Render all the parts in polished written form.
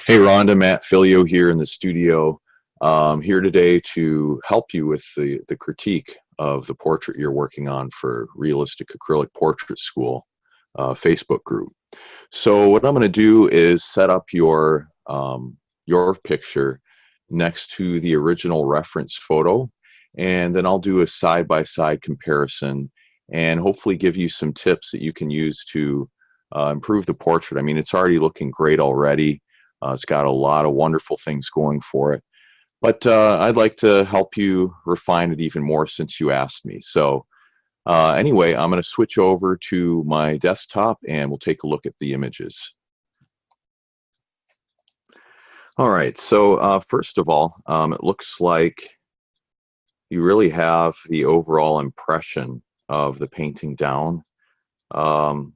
Hey Rhonda, Matt Philleo here in the studio. Here today to help you with the critique of the portrait you're working on for Realistic Acrylic Portrait School Facebook group. So what I'm going to do is set up your picture next to the original reference photo, and then I'll do a side-by-side comparison and hopefully give you some tips that you can use to improve the portrait. I mean, it's already looking great already. It's got a lot of wonderful things going for it. But I'd like to help you refine it even more since you asked me. So anyway, I'm going to switch over to my desktop and we'll take a look at the images. All right, so first of all, it looks like you really have the overall impression of the painting down, the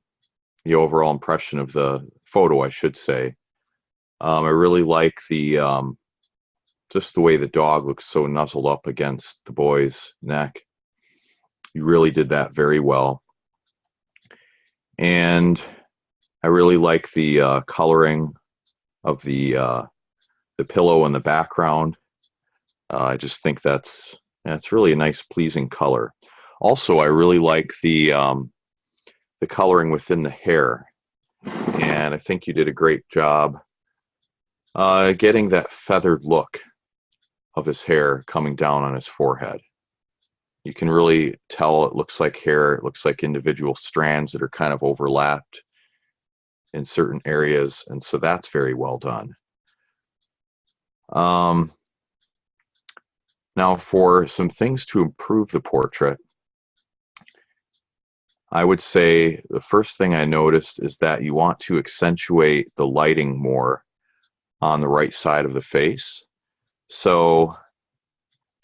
overall impression of the photo, I should say. I really like the just the way the dog looks so nuzzled up against the boy's neck. You really did that very well. And I really like the coloring of the pillow in the background. I just think that's really a nice, pleasing color. Also, I really like the coloring within the hair, and I think you did a great job getting that feathered look of his hair coming down on his forehead. You can really tell it looks like hair. It looks like individual strands that are kind of overlapped in certain areas, and so that's very well done. Now for some things to improve the portrait, I would say the first thing I noticed is that you want to accentuate the lighting more on the right side of the face. So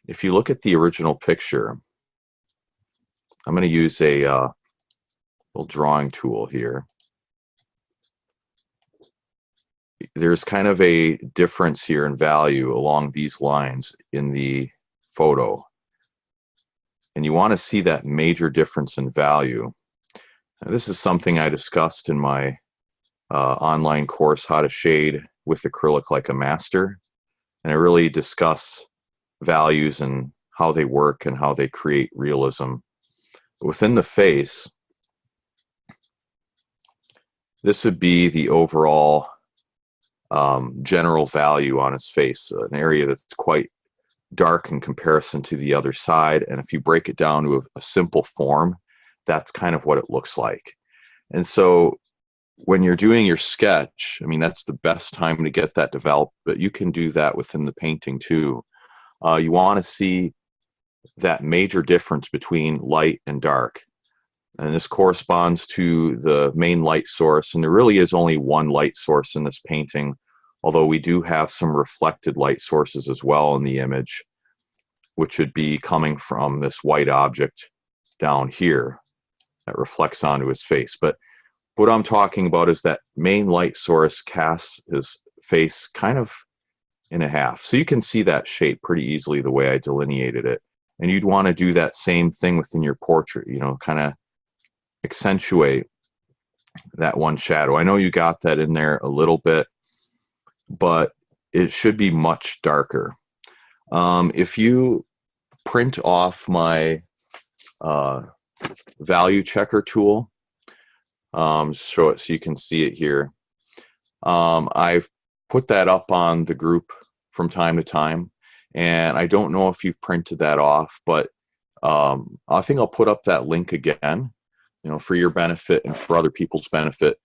if you look at the original picture, I'm going to use a little drawing tool here. There's kind of a difference here in value along these lines in the photo. And you want to see that major difference in value. Now, this is something I discussed in my online course, How to Shade with Acrylic Like a Master. And I really discuss values and how they work and how they create realism. Within the face, this would be the overall general value on his face, an area that's quite dark in comparison to the other side. And if you break it down to a simple form, that's kind of what it looks like. And so when you're doing your sketch, I mean, that's the best time to get that developed, but you can do that within the painting too. You want to see that major difference between light and dark. And this corresponds to the main light source. And there really is only one light source in this painting, although we do have some reflected light sources as well in the image, which would be coming from this white object down here that reflects onto his face. But what I'm talking about is that main light source casts his face kind of in a half. So you can see that shape pretty easily the way I delineated it. And you'd want to do that same thing within your portrait, you know, kind of accentuate that one shadow. I know you got that in there a little bit, but it should be much darker. If you print off my value checker tool, show it so you can see it here. I've put that up on the group from time to time, and I don't know if you've printed that off, but I think I'll put up that link again, you know, for your benefit and for other people's benefit.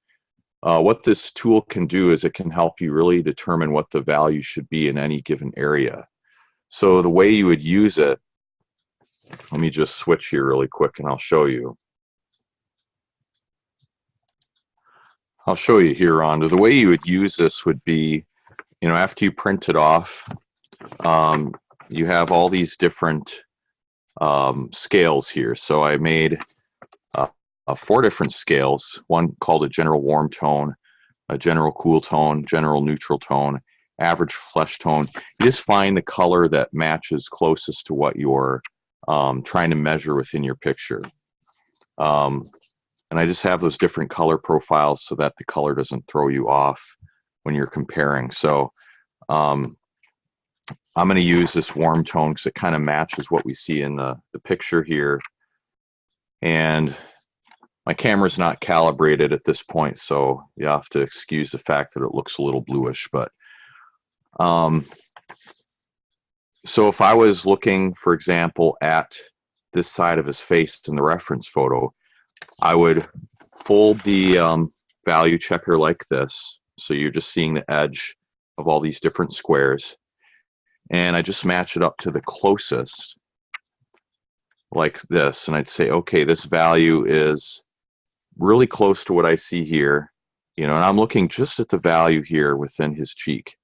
What this tool can do is it can help you really determine what the value should be in any given area. So the way you would use it, let me just switch here really quick and I'll show you. I'll show you here, Rhonda. The way you would use this would be, you know, after you print it off, you have all these different scales here. So I made 4 different scales, one called a general warm tone, a general cool tone, general neutral tone, average flesh tone. You just find the color that matches closest to what you're trying to measure within your picture. And I just have those different color profiles so that the color doesn't throw you off. when you're comparing. So I'm going to use this warm tone because it kind of matches what we see in the picture here. And my camera's not calibrated at this point, so you have to excuse the fact that it looks a little bluish. But so if I was looking, for example, at this side of his face in the reference photo, I would fold the value checker like this. So you're just seeing the edge of all these different squares. And I just match it up to the closest like this. And I'd say, okay, this value is really close to what I see here, you know, and I'm looking just at the value here within his cheek,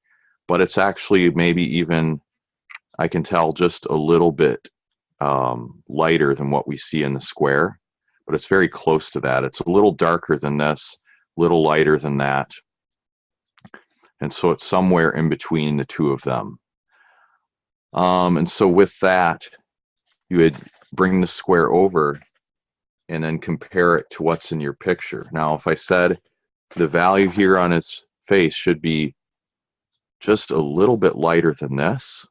but it's actually maybe even, I can tell, just a little bit lighter than what we see in the square, but it's very close to that. It's a little darker than this, a little lighter than that. And so it's somewhere in between the two of them. And so with that, you would bring the square over and then compare it to what's in your picture. Now, if I said the value here on his face should be just a little bit lighter than this,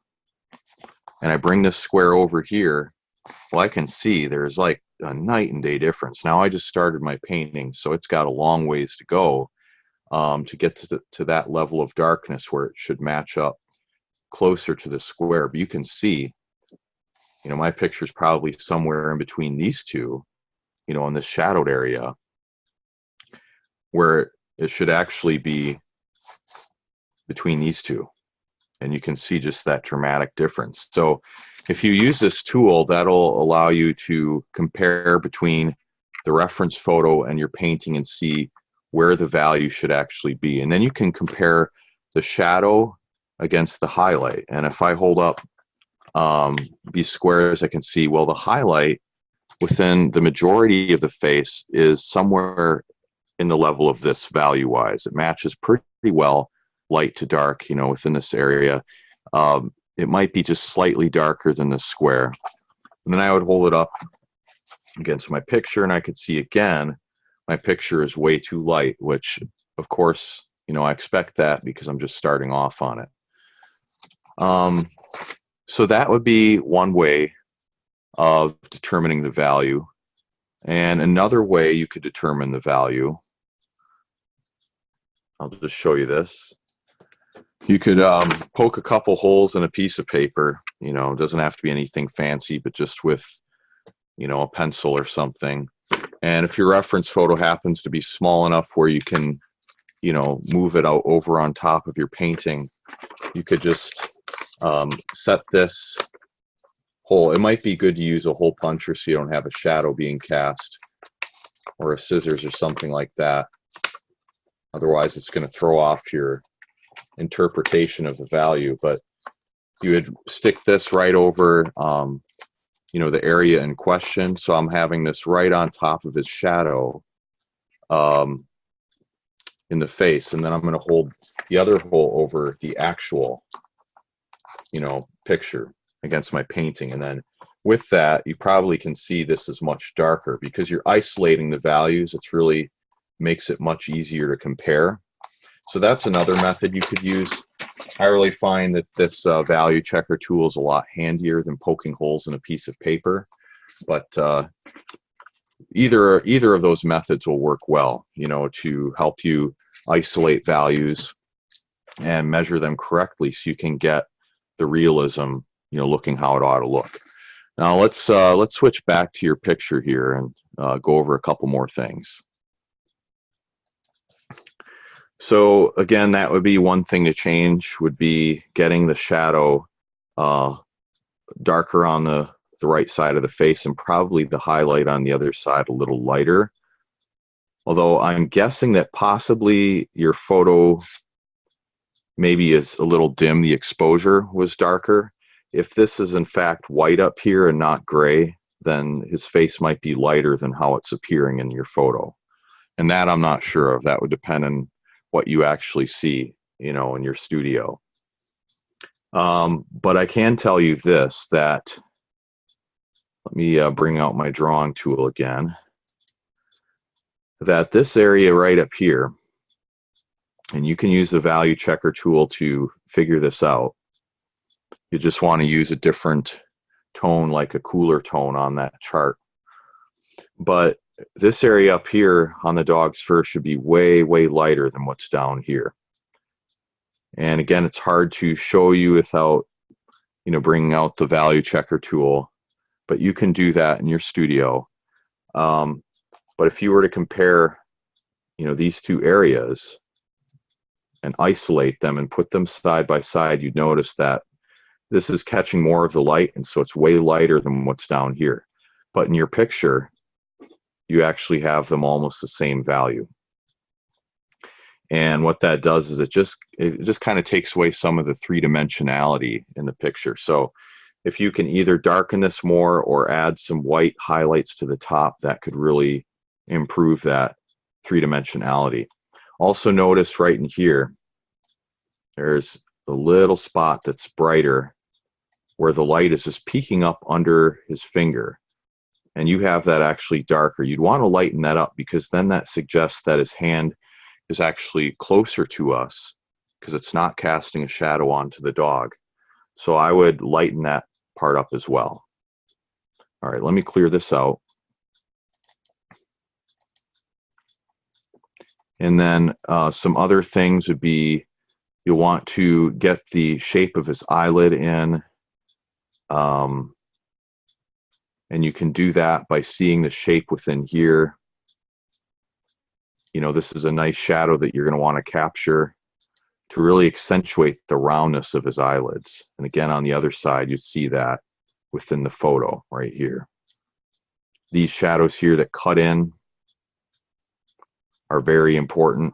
and I bring this square over here, well, I can see there's like a night and day difference. Now, I just started my painting, so it's got a long ways to go to get to that level of darkness where it should match up closer to the square. But you can see, you know, my picture's probably somewhere in between these two, you know, in this shadowed area, where it should actually be between these two. And you can see just that dramatic difference. So if you use this tool, that'll allow you to compare between the reference photo and your painting and see where the value should actually be. And then you can compare the shadow against the highlight. And if I hold up these squares, I can see, well, the highlight within the majority of the face is somewhere in the level of this value-wise. It matches pretty well, light to dark, you know, within this area. It might be just slightly darker than the square. And then I would hold it up against my picture, and I could see again, my picture is way too light, which, of course, you know, I expect that because I'm just starting off on it. So that would be one way of determining the value. And another way you could determine the value, I'll just show you this. You could poke a couple holes in a piece of paper. You know, it doesn't have to be anything fancy, but just with, you know, a pencil or something. And if your reference photo happens to be small enough where you can, you know, move it out over on top of your painting, you could just set this hole. It might be good to use a hole puncher so you don't have a shadow being cast, or a scissors or something like that. Otherwise, it's going to throw off your interpretation of the value. But you would stick this right over, you know, the area in question. So I'm having this right on top of his shadow in the face, and then I'm going to hold the other hole over the actual, you know, picture against my painting. And then with that, you probably can see this is much darker because you're isolating the values. It's really makes it much easier to compare. So that's another method you could use. I really find that this value checker tool is a lot handier than poking holes in a piece of paper. But either of those methods will work well, you know, to help you isolate values and measure them correctly so you can get the realism, you know, looking how it ought to look. Now let's switch back to your picture here and go over a couple more things. So again, that would be one thing to change, would be getting the shadow darker on the right side of the face, and probably the highlight on the other side a little lighter. Although I'm guessing that possibly your photo maybe is a little dim, the exposure was darker. If this is in fact white up here and not gray, then his face might be lighter than how it's appearing in your photo. And that I'm not sure of. That would depend on what you actually see, you know, in your studio. But I can tell you this, that, let me bring out my drawing tool again, that this area right up here, And you can use the value checker tool to figure this out. You just want to use a different tone, like a cooler tone on that chart. But this area up here on the dog's fur should be way, way lighter than what's down here. And again, it's hard to show you without, bringing out the value checker tool, but you can do that in your studio. But if you were to compare, these two areas and isolate them and put them side by side, you'd notice that this is catching more of the light, and so it's way lighter than what's down here. But in your picture, you actually have them almost the same value. And what that does is it just kind of takes away some of the three-dimensionality in the picture. So if you can either darken this more or add some white highlights to the top, that could really improve that three-dimensionality. Also notice right in here, there's a little spot that's brighter where the light is just peeking up under his finger. And you have that actually darker. You'd want to lighten that up, because then that suggests that his hand is actually closer to us, because it's not casting a shadow onto the dog. So I would lighten that part up as well. All right, let me clear this out. And then some other things would be, you'll want to get the shape of his eyelid in. And you can do that by seeing the shape within here. This is a nice shadow that you're going to want to capture to really accentuate the roundness of his eyelids. And again, on the other side, you see that within the photo right here. These shadows here that cut in are very important.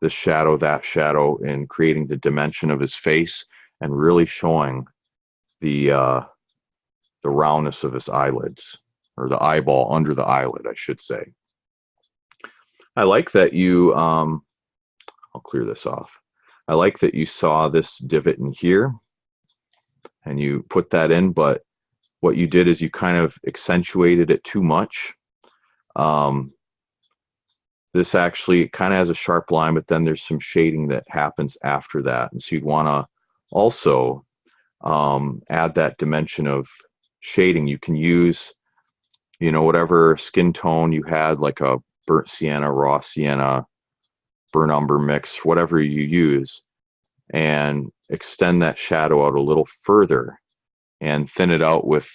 This shadow, that shadow, in creating the dimension of his face and really showing the roundness of his eyelids, or the eyeball under the eyelid, I should say. I like that you, I'll clear this off. I like that you saw this divot in here and you put that in, but what you did is you kind of accentuated it too much. This actually kind of has a sharp line, but then there's some shading that happens after that. And so you'd want to also add that dimension of shading. You can use, whatever skin tone you had, like a burnt sienna, raw sienna, burnt umber mix, whatever you use, and extend that shadow out a little further and thin it out with,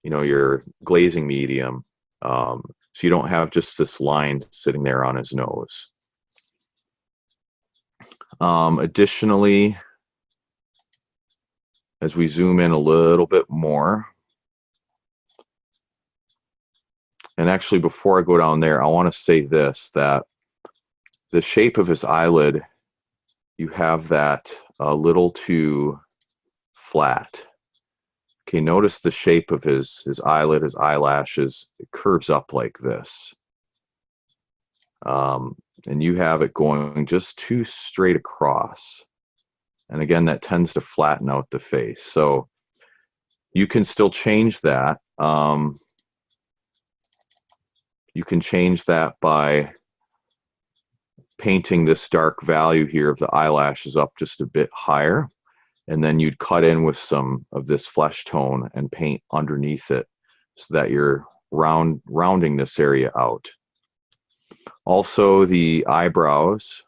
your glazing medium. So you don't have just this line sitting there on his nose. Additionally, as we zoom in a little bit more, and actually before I go down there, I want to say this, that the shape of his eyelid, you have that a little too flat. Okay, notice the shape of his eyelid, his eyelashes, it curves up like this. And you have it going just too straight across. And again, that tends to flatten out the face. So you can still change that. You can change that by painting this dark value here of the eyelashes up just a bit higher. And then you'd cut in with some of this flesh tone and paint underneath it so that you're rounding this area out. Also, the eyebrows.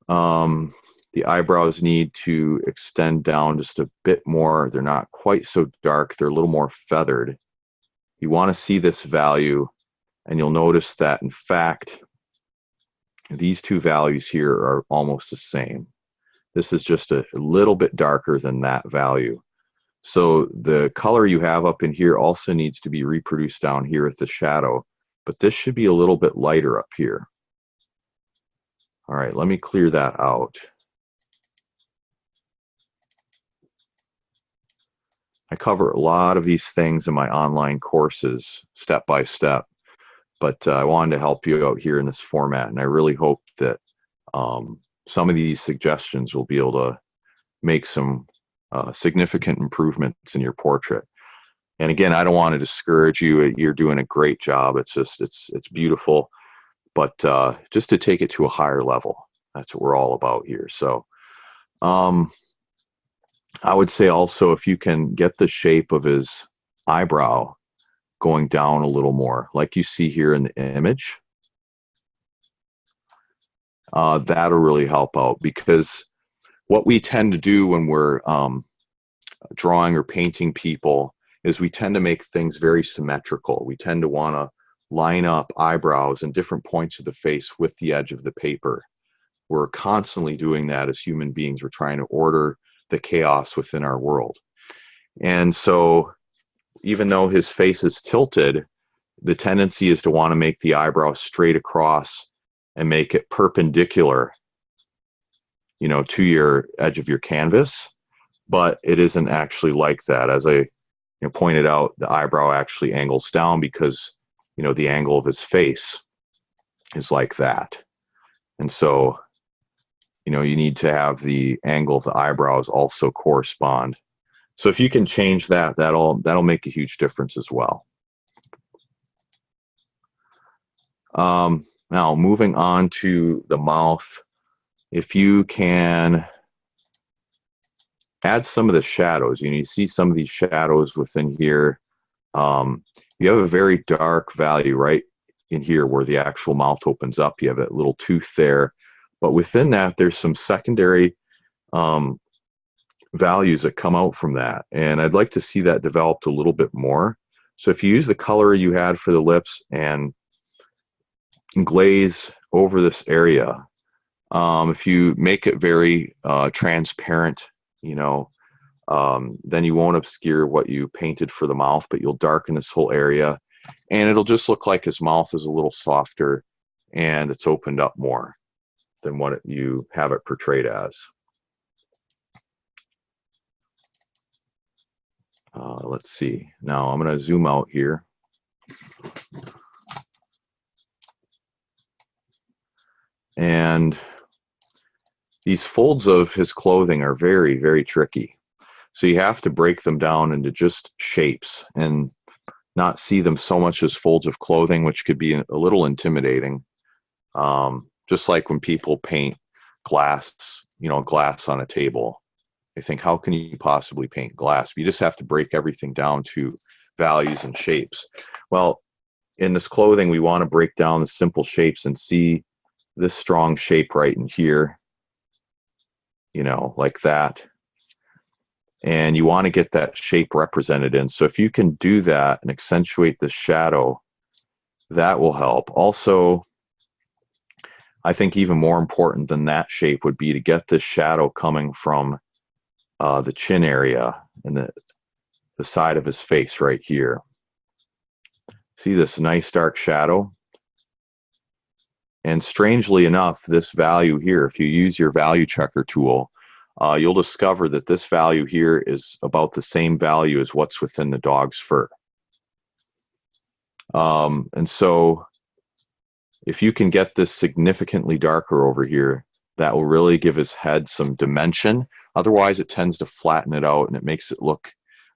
The eyebrows need to extend down just a bit more. They're not quite so dark. They're a little more feathered. You want to see this value, and you'll notice that, in fact, these two values here are almost the same. This is just a little bit darker than that value. So the color you have up in here also needs to be reproduced down here with the shadow, but this should be a little bit lighter up here. All right, let me clear that out. I cover a lot of these things in my online courses, step by step, but I wanted to help you out here in this format, and I really hope that some of these suggestions will be able to make some significant improvements in your portrait. And again, I don't want to discourage you. You're doing a great job. It's just, it's beautiful. but just to take it to a higher level. That's what we're all about here. So I would say also, if you can get the shape of his eyebrow going down a little more, like you see here in the image, that'll really help out, because what we tend to do when we're drawing or painting people is we tend to make things very symmetrical. We tend to want to line up eyebrows and different points of the face with the edge of the paper. We're constantly doing that as human beings. We're trying to order the chaos within our world. And so even though his face is tilted, the tendency is to want to make the eyebrow straight across and make it perpendicular, you know, to your edge of your canvas. But it isn't actually like that. As I pointed out, the eyebrow actually angles down because, you know, the angle of his face is like that. And so, you know, you need to have the angle of the eyebrows also correspond. So if you can change that, that'll make a huge difference as well. Now, moving on to the mouth, if you can add some of the shadows, you see some of these shadows within here. You have a very dark value right in here where the actual mouth opens up. You have that little tooth there. But within that, there's some secondary values that come out from that. And I'd like to see that developed a little bit more. So if you use the color you had for the lips and glaze over this area, if you make it very transparent, you know, then you won't obscure what you painted for the mouth, but you'll darken this whole area, and it'll just look like his mouth is a little softer and it's opened up more than what you have it portrayed as. Let's see. Now I'm going to zoom out here. And these folds of his clothing are very, very tricky. So you have to break them down into just shapes and not see them so much as folds of clothing, which could be a little intimidating. Just like when people paint glass, you know, glass on a table. They think, how can you possibly paint glass? You just have to break everything down to values and shapes. Well, in this clothing, we want to break down the simple shapes and see this strong shape right in here, you know, like that. And you want to get that shape represented in. So if you can do that and accentuate the shadow, that will help. Also, I think even more important than that shape would be to get this shadow coming from the chin area and the side of his face right here. See this nice dark shadow? And strangely enough, this value here, if you use your value checker tool, you'll discover that this value here is about the same value as what's within the dog's fur. And so if you can get this significantly darker over here, that will really give his head some dimension. Otherwise, it tends to flatten it out and it makes it look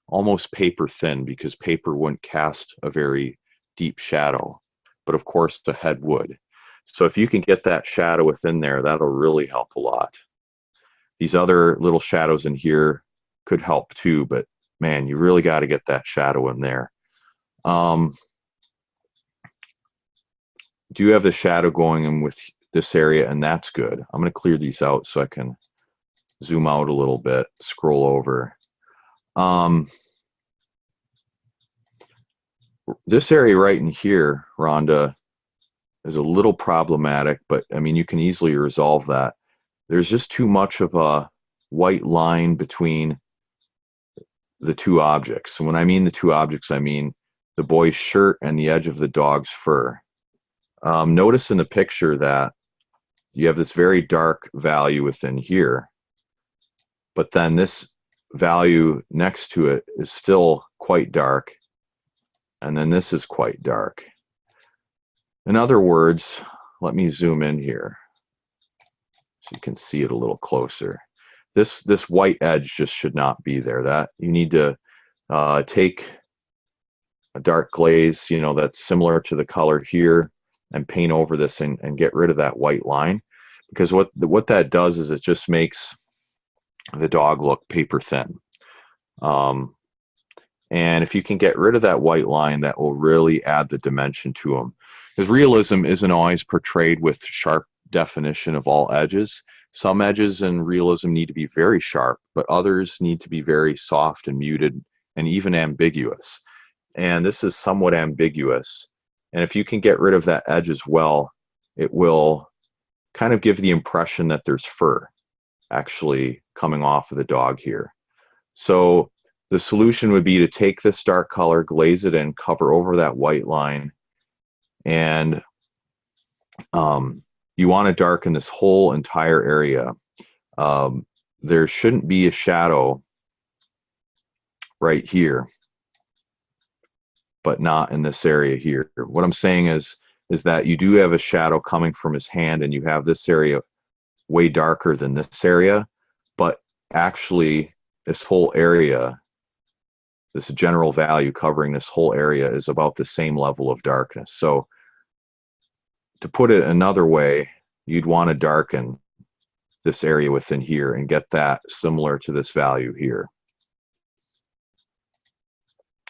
almost paper thin, because paper wouldn't cast a very deep shadow, but of course the head would. So if you can get that shadow within there, that'll really help a lot. These other little shadows in here could help too, but man, you really got to get that shadow in there. Do you have the shadow going in with this area? And that's good. I'm going to clear these out so I can zoom out a little bit, scroll over. This area right in here, Rhonda, is a little problematic, but I mean, you can easily resolve that. There's just too much of a white line between the two objects. And when I mean the two objects, I mean the boy's shirt and the edge of the dog's fur. Notice in the picture that you have this very dark value within here, but then this value next to it is still quite dark, and then this is quite dark. In other words, let me zoom in here so you can see it a little closer. This white edge just should not be there. That you need to take a dark glaze, you know, that's similar to the color here, and paint over this and get rid of that white line, because what that does is it just makes the dog look paper thin. And if you can get rid of that white line, that will really add the dimension to them. Because realism isn't always portrayed with sharp definition of all edges. Some edges in realism need to be very sharp, but others need to be very soft and muted and even ambiguous. And this is somewhat ambiguous. And if you can get rid of that edge as well, it will kind of give the impression that there's fur actually coming off of the dog here. So the solution would be to take this dark color, glaze it in, cover over that white line, and you want to darken this whole entire area. There shouldn't be a shadow right here, but not in this area here. What I'm saying is that you do have a shadow coming from his hand, and you have this area way darker than this area, but actually this whole area, this general value covering this whole area, is about the same level of darkness. So to put it another way, you'd want to darken this area within here and get that similar to this value here.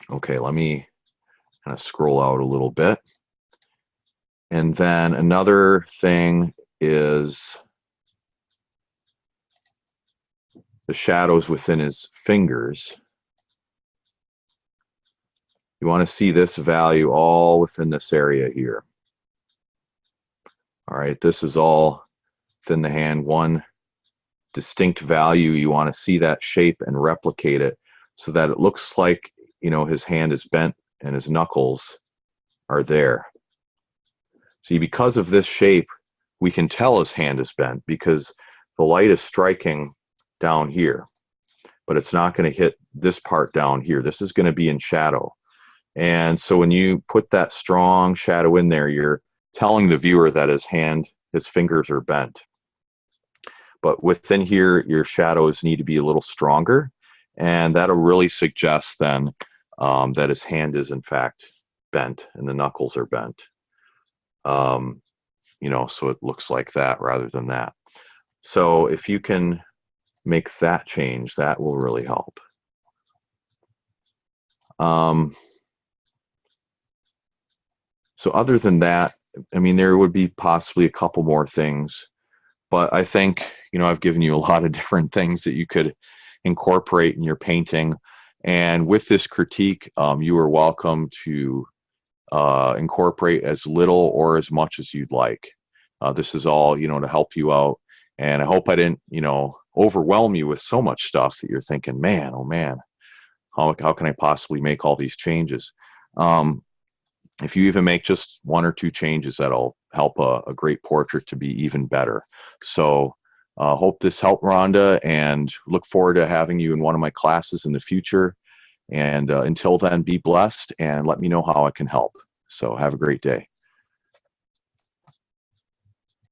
Okay, let me kind of scroll out a little bit. And then another thing is the shadows within his fingers. You want to see this value all within this area here. All right, this is all within the hand, one distinct value. You want to see that shape and replicate it so that it looks like, you know, his hand is bent and his knuckles are there. See, because of this shape, we can tell his hand is bent because the light is striking down here, but it's not going to hit this part down here. This is going to be in shadow. And so when you put that strong shadow in there, you're telling the viewer that his fingers are bent. But within here, your shadows need to be a little stronger, and that'll really suggest then that his hand is in fact bent and the knuckles are bent. You know, so it looks like that rather than that. So if you can make that change, that will really help. So other than that, I mean, there would be possibly a couple more things, but I think, you know, I've given you a lot of different things that you could incorporate in your painting. And with this critique, you are welcome to incorporate as little or as much as you'd like. This is all, you know, to help you out. And I hope I didn't, you know, overwhelm you with so much stuff that you're thinking, man, oh man, how can I possibly make all these changes? If you even make just one or two changes, that'll help a great portrait to be even better. So hope this helped, Rhonda, and look forward to having you in one of my classes in the future. And until then, be blessed and let me know how I can help. So have a great day.